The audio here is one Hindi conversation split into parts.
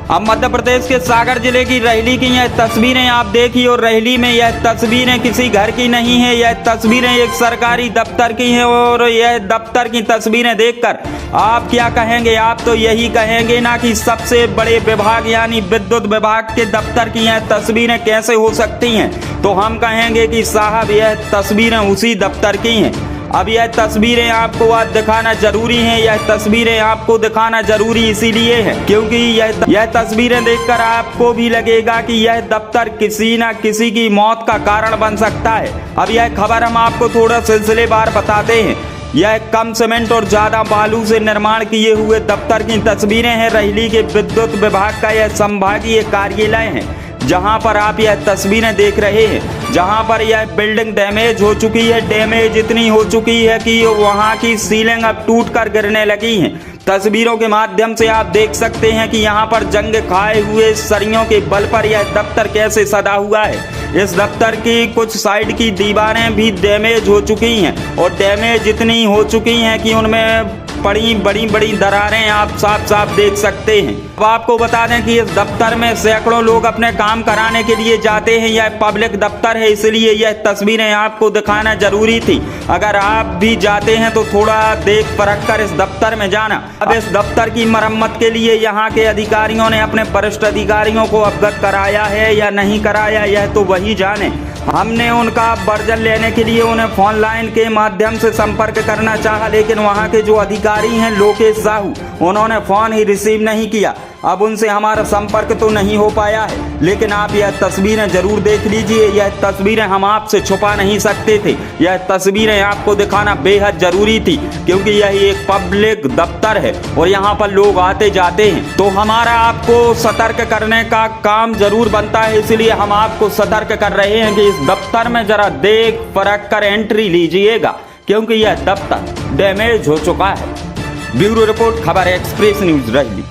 अब मध्य प्रदेश के सागर जिले की रहली की यह तस्वीरें आप देखिए और रहली में यह तस्वीरें किसी घर की नहीं है, यह तस्वीरें एक सरकारी दफ्तर की हैं और यह दफ्तर की तस्वीरें देखकर आप क्या कहेंगे? आप तो यही कहेंगे ना कि सबसे बड़े विभाग यानी विद्युत विभाग के दफ्तर की यह तस्वीरें कैसे हो सकती हैं? तो हम कहेंगे कि साहब यह तस्वीरें उसी दफ्तर की हैं। अब यह तस्वीरें आपको आज दिखाना जरूरी है, यह तस्वीरें आपको दिखाना जरूरी इसीलिए है क्योंकि यह तस्वीरें देखकर आपको भी लगेगा कि यह दफ्तर किसी न किसी की मौत का कारण बन सकता है। अब यह खबर हम आपको थोड़ा सिलसिलेवार बताते हैं। यह कम सीमेंट और ज्यादा बालू से निर्माण किए हुए दफ्तर की तस्वीरें हैं। रहली के विद्युत विभाग का यह संभागीय कार्यालय है जहां पर आप यह तस्वीरें देख रहे हैं, जहां पर यह बिल्डिंग डैमेज हो चुकी है। डैमेज इतनी हो चुकी है कि वहां की सीलिंग अब टूट कर गिरने लगी है। तस्वीरों के माध्यम से आप देख सकते हैं कि यहाँ पर जंग खाए हुए सरियों के बल पर यह दफ्तर कैसे सदा हुआ है। इस दफ्तर की कुछ साइड की दीवारें भी डैमेज हो चुकी हैं और डैमेज इतनी हो चुकी हैं कि उनमें पड़ी बड़ी बड़ी दरारें आप साफ साफ देख सकते हैं। अब आपको बता दें कि इस दफ्तर में सैकड़ों लोग अपने काम कराने के लिए जाते हैं। यह पब्लिक दफ्तर है इसलिए यह तस्वीरें आपको दिखाना जरूरी थी। अगर आप भी जाते हैं तो थोड़ा देख परख कर इस दफ्तर में जाना। अब इस दफ्तर की मरम्मत के लिए यहाँ के अधिकारियों ने अपने वरिष्ठ अधिकारियों को अवगत कराया है या नहीं कराया यह तो वही जाने। हमने उनका वर्जन लेने के लिए उन्हें फोन लाइन के माध्यम से संपर्क करना चाहा, लेकिन वहां के जो अधिकारी हैं लोकेश साहू, उन्होंने फोन ही रिसीव नहीं किया। अब उनसे हमारा संपर्क तो नहीं हो पाया है, लेकिन आप यह तस्वीरें जरूर देख लीजिए। यह तस्वीरें हम आपसे छुपा नहीं सकते थे, यह तस्वीरें आपको दिखाना बेहद जरूरी थी क्योंकि यह एक पब्लिक दफ्तर है और यहाँ पर लोग आते जाते हैं। तो हमारा आपको सतर्क करने का काम जरूर बनता है, इसलिए हम आपको सतर्क कर रहे हैं कि इस दफ्तर में जरा देख परख कर एंट्री लीजिएगा क्योंकि यह दफ्तर डैमेज हो चुका है। ब्यूरो रिपोर्ट, खबर एक्सप्रेस न्यूज रहली।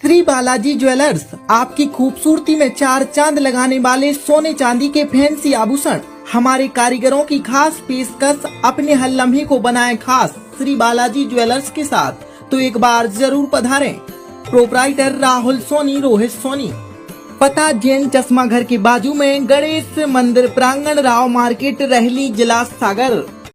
श्री बालाजी ज्वेलर्स आपकी खूबसूरती में चार चांद लगाने वाले सोने चांदी के फैंसी आभूषण। हमारे कारीगरों की खास पेशकश, अपने हर लम्हे को बनाए खास श्री बालाजी ज्वेलर्स के साथ। तो एक बार जरूर पधारें। प्रोपराइटर राहुल सोनी, रोहित सोनी। पता जैन चश्मा घर के बाजू में, गणेश मंदिर प्रांगण, राव मार्केट, रहली, जिला सागर।